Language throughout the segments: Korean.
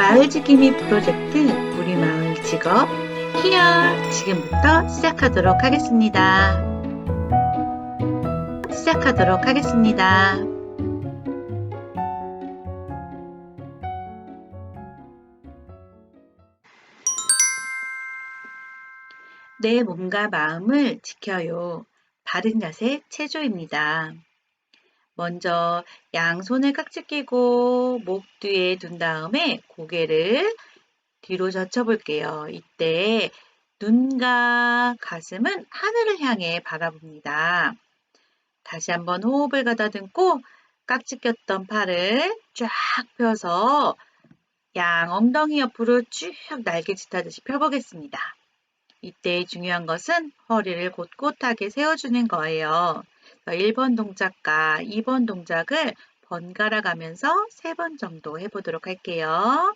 마을지킴이 프로젝트 우리 마을 직업 히어 지금부터 시작하도록 하겠습니다. 내 몸과 마음을 지켜요. 바른 자세 체조입니다. 먼저 양손을 깍지 끼고 목 뒤에 둔 다음에 고개를 뒤로 젖혀볼게요. 이때 눈과 가슴은 하늘을 향해 바라봅니다. 다시 한번 호흡을 가다듬고 깍지 꼈던 팔을 쫙 펴서 양 엉덩이 옆으로 쭉 날개짓 하듯이 펴보겠습니다. 이때 중요한 것은 허리를 곧곧하게 세워주는 거예요. 1번 동작과 2번 동작을 번갈아 가면서 3번 정도 해보도록 할게요.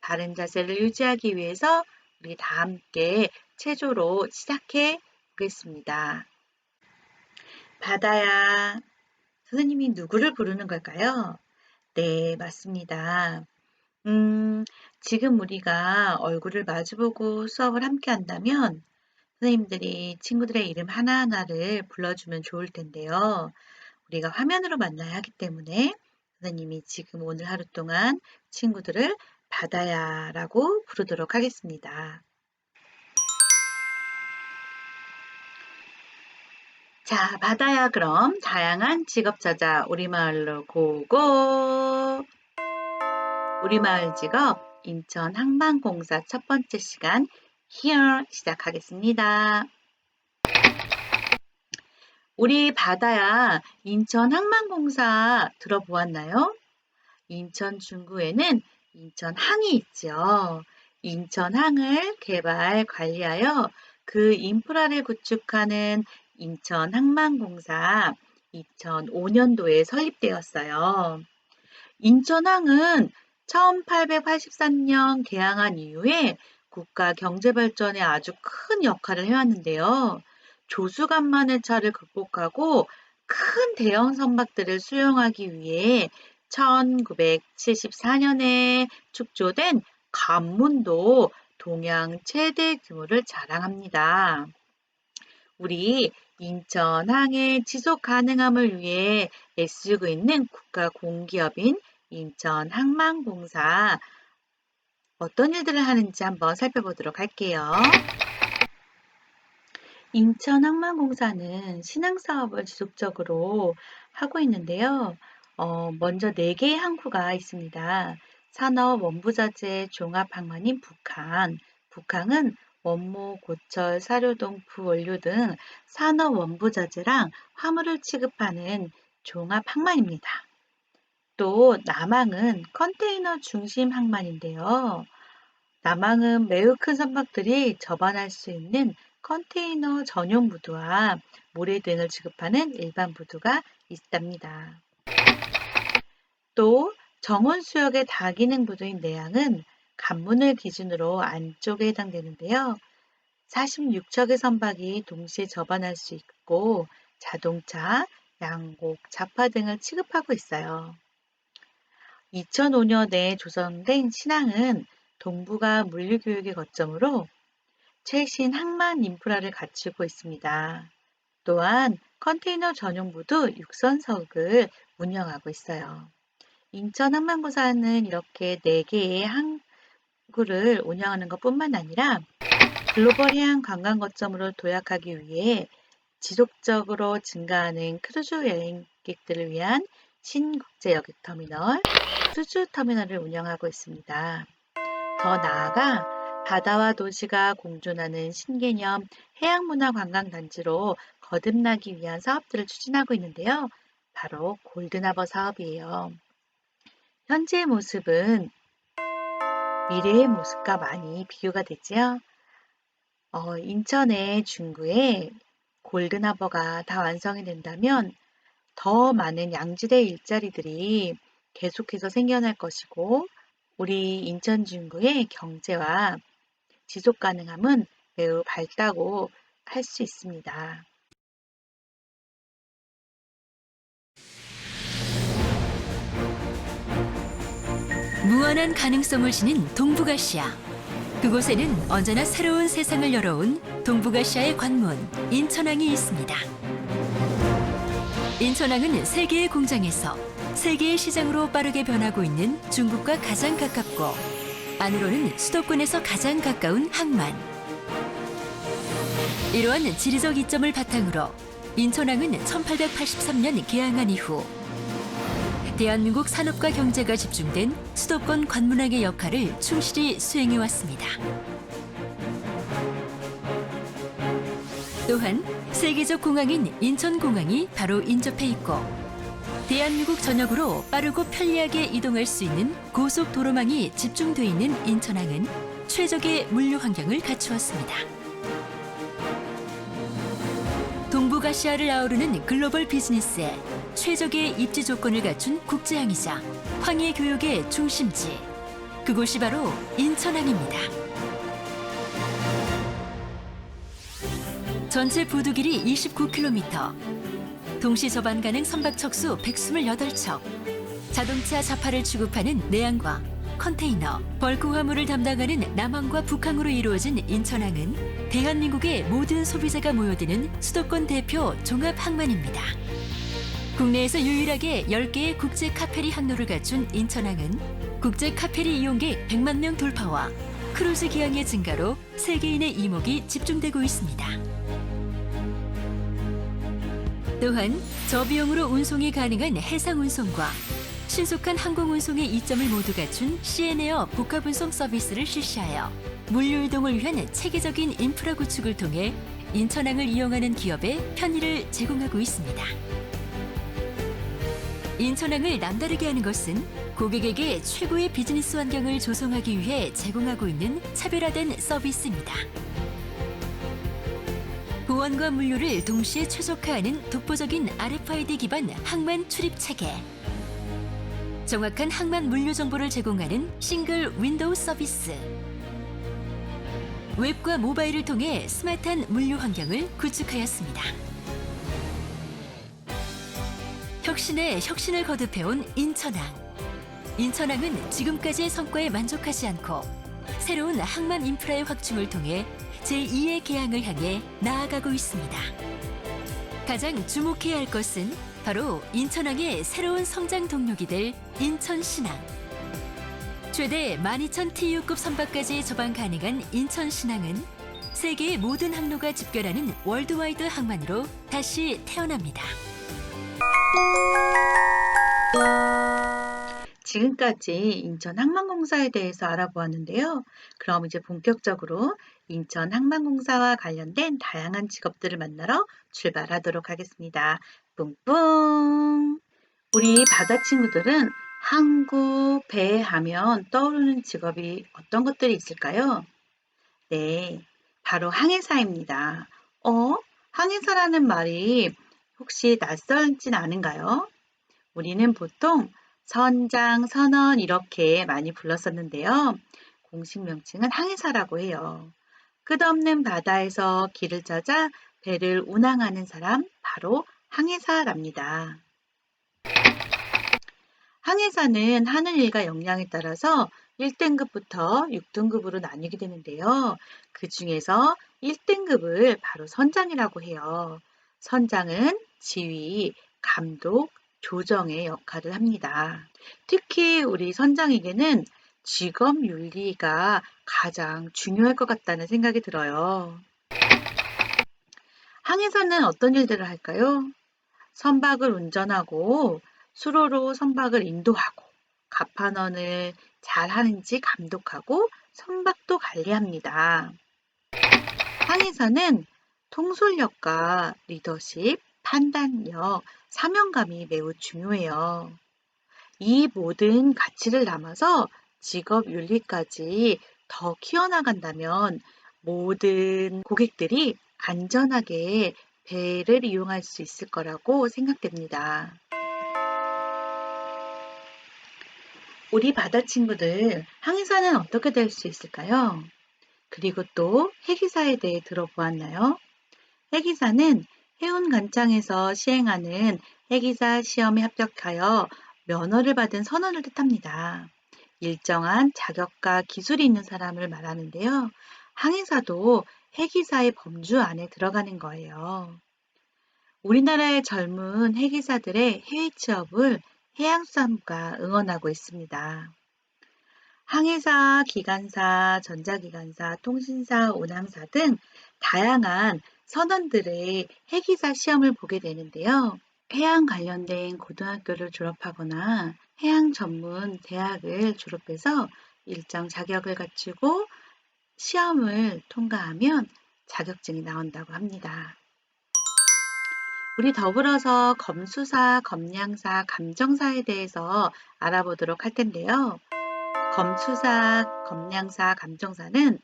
바른 자세를 유지하기 위해서 우리 다 함께 체조로 시작해 보겠습니다. 바다야, 선생님이 누구를 부르는 걸까요? 네, 맞습니다. 지금 우리가 얼굴을 마주보고 수업을 함께 한다면 선생님들이 친구들의 이름 하나하나를 불러주면 좋을 텐데요. 우리가 화면으로 만나야 하기 때문에 선생님이 지금 오늘 하루 동안 친구들을 바다야 라고 부르도록 하겠습니다. 자, 바다야 그럼 다양한 직업 찾아 우리마을로 고고! 우리마을 직업 인천 항만공사 첫 번째 시간 Here 시작하겠습니다. 우리 바다야 인천 항만공사 들어보았나요? 인천 중구에는 인천항이 있죠. 인천항을 개발 관리하여 그 인프라를 구축하는 인천항만공사 2005년도에 설립되었어요. 인천항은 1883년 개항한 이후에 국가 경제 발전에 아주 큰 역할을 해왔는데요. 조수간만의 차를 극복하고 큰 대형 선박들을 수용하기 위해 1974년에 축조된 관문도 동양 최대 규모를 자랑합니다. 우리 인천항의 지속 가능함을 위해 애쓰고 있는 국가 공기업인 인천항만공사 어떤 일들을 하는지 한번 살펴보도록 할게요. 인천항만공사는 신흥사업을 지속적으로 하고 있는데요. 먼저 4개의 항구가 있습니다. 산업 원부자재 종합항만인 북항. 북항은 원목, 고철, 사료동, 부원료 등 산업 원부자재랑 화물을 취급하는 종합항만입니다. 또 남항은 컨테이너 중심 항만인데요. 남항은 매우 큰 선박들이 접안할 수 있는 컨테이너 전용 부두와 모래 등을 지급하는 일반 부두가 있답니다. 또 정원수역의 다기능 부두인 내항은 관문을 기준으로 안쪽에 해당되는데요. 46척의 선박이 동시에 접안할 수 있고 자동차, 양곡, 자파 등을 취급하고 있어요. 2005년에 조성된 신항은 동북아 물류교육의 거점으로 최신 항만 인프라를 갖추고 있습니다. 또한 컨테이너 전용부도 육선석을 운영하고 있어요. 인천항만공사는 이렇게 4개의 항구를 운영하는 것뿐만 아니라 글로벌 해양 관광 거점으로 도약하기 위해 지속적으로 증가하는 크루즈 여행객들을 위한 신국제 여객터미널, 크루즈 터미널을 운영하고 있습니다. 더 나아가 바다와 도시가 공존하는 신개념 해양문화관광단지로 거듭나기 위한 사업들을 추진하고 있는데요. 바로 골든하버 사업이에요. 현재의 모습은 미래의 모습과 많이 비교가 되지요. 인천의 중구에 골든하버가 다 완성이 된다면 더 많은 양질의 일자리들이 계속해서 생겨날 것이고 우리 인천 중구의 경제와 지속 가능함은 매우 밝다고 할 수 있습니다. 무한한 가능성을 지닌 동북아시아. 그곳에는 언제나 새로운 세상을 열어온 동북아시아의 관문, 인천항이 있습니다. 인천항은 세계의 공장에서 세계의 시장으로 빠르게 변하고 있는 중국과 가장 가깝고, 안으로는 수도권에서 가장 가까운 항만. 이러한 지리적 이점을 바탕으로 인천항은 1883년 개항한 이후 대한민국 산업과 경제가 집중된 수도권 관문항의 역할을 충실히 수행해 왔습니다. 또한 세계적 공항인 인천공항이 바로 인접해 있고, 대한민국 전역으로 빠르고 편리하게 이동할 수 있는 고속도로망이 집중돼 있는 인천항은 최적의 물류 환경을 갖추었습니다. 동북아시아를 아우르는 글로벌 비즈니스에 최적의 입지 조건을 갖춘 국제항이자 황해 교역의 중심지, 그곳이 바로 인천항입니다. 전체 부두 길이 29km, 동시 접안 가능 선박 척수 128척, 자동차 자파를 취급하는 내항과 컨테이너, 벌크 화물을 담당하는 남항과 북항으로 이루어진 인천항은 대한민국의 모든 소비자가 모여드는 수도권 대표 종합항만입니다. 국내에서 유일하게 10개의 국제 카페리 항로를 갖춘 인천항은 국제 카페리 이용객 100만 명 돌파와 크루즈 기항의 증가로 세계인의 이목이 집중되고 있습니다. 또한 저비용으로 운송이 가능한 해상 운송과 신속한 항공 운송의 이점을 모두 갖춘 CN에어 복합 운송 서비스를 실시하여 물류 이동을 위한 체계적인 인프라 구축을 통해 인천항을 이용하는 기업에 편의를 제공하고 있습니다. 인천항을 남다르게 하는 것은 고객에게 최고의 비즈니스 환경을 조성하기 위해 제공하고 있는 차별화된 서비스입니다. 보안과 물류를 동시에 최적화하는 독보적인 RFID 기반 항만 출입 체계, 정확한 항만 물류 정보를 제공하는 싱글 윈도우 서비스, 웹과 모바일을 통해 스마트한 물류 환경을 구축하였습니다. 혁신에 혁신을 거듭해온 인천항. 인천항은 지금까지의 성과에 만족하지 않고 새로운 항만 인프라의 확충을 통해 제2의 개항을 향해 나아가고 있습니다. 가장 주목해야 할 것은 바로 인천항의 새로운 성장 동력이 될 인천신항. 최대 12,000TU급 선박까지 접안 가능한 인천신항은 세계의 모든 항로가 집결하는 월드와이드 항만으로 다시 태어납니다. 지금까지 인천항만공사에 대해서 알아보았는데요. 그럼 이제 본격적으로 인천항만공사와 관련된 다양한 직업들을 만나러 출발하도록 하겠습니다. 뿡뿡! 우리 바다 친구들은 항구, 배 하면 떠오르는 직업이 어떤 것들이 있을까요? 네, 바로 항해사입니다. 항해사라는 말이 혹시 낯설진 않은가요? 우리는 보통 선장, 선원 이렇게 많이 불렀었는데요. 공식 명칭은 항해사라고 해요. 끝없는 바다에서 길을 찾아 배를 운항하는 사람, 바로 항해사랍니다. 항해사는 하는 일과 역량에 따라서 1등급부터 6등급으로 나뉘게 되는데요. 그 중에서 1등급을 바로 선장이라고 해요. 선장은 지휘, 감독, 조정의 역할을 합니다. 특히 우리 선장에게는 직업 윤리가 가장 중요할 것 같다는 생각이 들어요. 항해사는 어떤 일들을 할까요? 선박을 운전하고 수로로 선박을 인도하고 갑판원을 잘 하는지 감독하고 선박도 관리합니다. 항해사는 통솔력과 리더십, 판단력, 사명감이 매우 중요해요. 이 모든 가치를 담아서 직업 윤리까지 더 키워나간다면 모든 고객들이 안전하게 배를 이용할 수 있을 거라고 생각됩니다. 우리 바다 친구들, 항해사는 어떻게 될 수 있을까요? 그리고 또 해기사에 대해 들어보았나요? 해기사는 해운 관청에서 시행하는 해기사 시험에 합격하여 면허를 받은 선원을 뜻합니다. 일정한 자격과 기술이 있는 사람을 말하는데요. 항해사도 해기사의 범주 안에 들어가는 거예요. 우리나라의 젊은 해기사들의 해외 취업을 해양수산부가 응원하고 있습니다. 항해사, 기관사, 전자기관사, 통신사, 운항사 등 다양한 선원들의 해기사 시험을 보게 되는데요. 해양 관련된 고등학교를 졸업하거나 해양 전문 대학을 졸업해서 일정 자격을 갖추고 시험을 통과하면 자격증이 나온다고 합니다. 우리 더불어서 검수사, 검량사, 감정사에 대해서 알아보도록 할 텐데요. 검수사, 검량사, 감정사는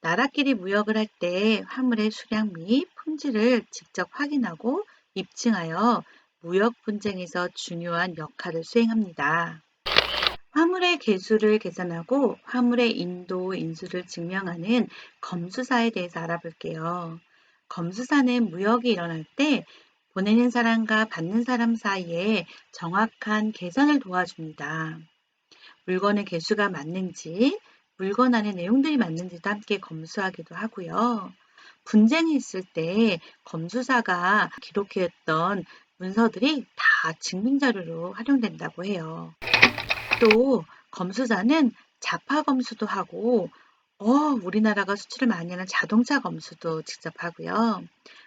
나라끼리 무역을 할 때 화물의 수량 및 품질을 직접 확인하고 입증하여 무역 분쟁에서 중요한 역할을 수행합니다. 화물의 개수를 계산하고 화물의 인도, 인수를 증명하는 검수사에 대해서 알아볼게요. 검수사는 무역이 일어날 때 보내는 사람과 받는 사람 사이에 정확한 계산을 도와줍니다. 물건의 개수가 맞는지, 물건 안에 내용들이 맞는지도 함께 검수하기도 하고요. 분쟁이 있을 때 검수사가 기록했던 문서들이 다 증빙자료로 활용된다고 해요. 또 검수사는 자파 검수도 하고 우리나라가 수출을 많이 하는 자동차 검수도 직접 하고요.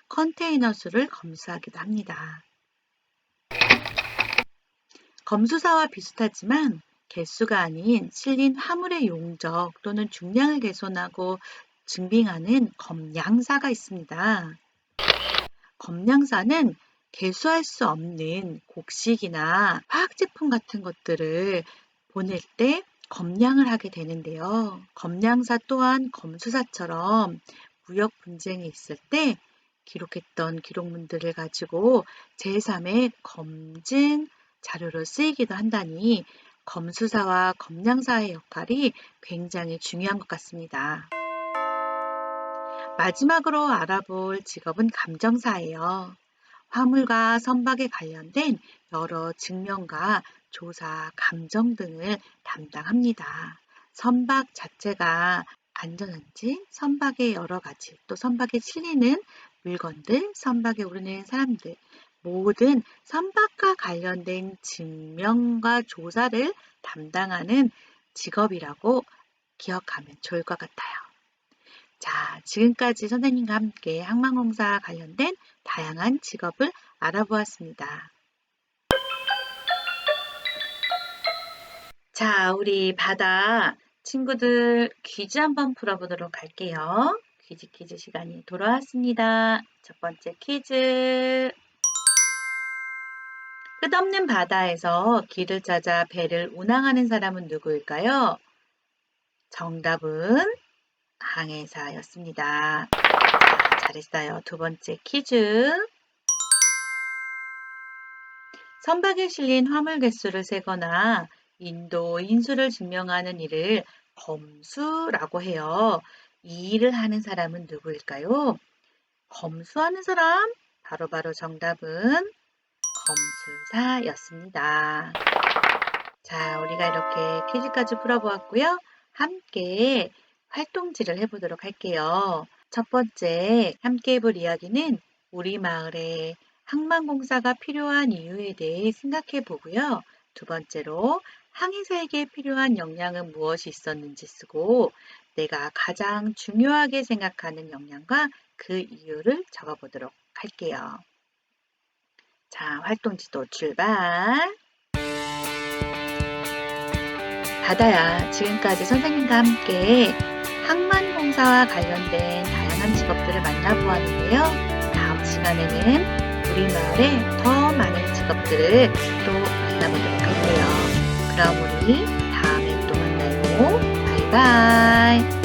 컨테이너 수를 검수하기도 합니다. 검수사와 비슷하지만 개수가 아닌 실린 화물의 용적 또는 중량을 개선하고 증빙하는 검량사가 있습니다. 검량사는 개수할 수 없는 곡식이나 화학제품 같은 것들을 보낼 때 검량을 하게 되는데요. 검량사 또한 검수사처럼 무역 분쟁이 있을 때 기록했던 기록문들을 가지고 제3의 검증 자료로 쓰이기도 한다니 검수사와 검량사의 역할이 굉장히 중요한 것 같습니다. 마지막으로 알아볼 직업은 감정사예요. 화물과 선박에 관련된 여러 증명과 조사, 감정 등을 담당합니다. 선박 자체가 안전한지, 선박의 여러 가지, 또 선박에 실리는 물건들, 선박에 오르는 사람들, 모든 선박과 관련된 증명과 조사를 담당하는 직업이라고 기억하면 좋을 것 같아요. 자, 지금까지 선생님과 함께 항만공사 관련된 다양한 직업을 알아보았습니다. 자, 우리 바다 친구들 퀴즈 한번 풀어보도록 할게요. 퀴즈 시간이 돌아왔습니다. 첫 번째 퀴즈. 끝없는 바다에서 길을 찾아 배를 운항하는 사람은 누구일까요? 정답은 항해사였습니다. 자, 잘했어요. 두 번째 퀴즈. 선박에 실린 화물 개수를 세거나 인도, 인수를 증명하는 일을 검수라고 해요. 이 일을 하는 사람은 누구일까요? 검수하는 사람? 바로 정답은 검수사였습니다. 자, 우리가 이렇게 퀴즈까지 풀어보았고요. 함께 활동지를 해보도록 할게요. 첫 번째 함께 해볼 이야기는 우리 마을에 항만공사가 필요한 이유에 대해 생각해 보고요. 두 번째로 항해사에게 필요한 역량은 무엇이 있었는지 쓰고 내가 가장 중요하게 생각하는 역량과 그 이유를 적어보도록 할게요. 자, 활동지도 출발! 바다야, 지금까지 선생님과 함께 항만공사와 관련된 다양한 직업들을 만나보았는데요. 다음 시간에는 우리 마을의 더 많은 직업들을 또 만나보도록 할게요. 그럼 우리 다음에 또 만나요. 바이바이.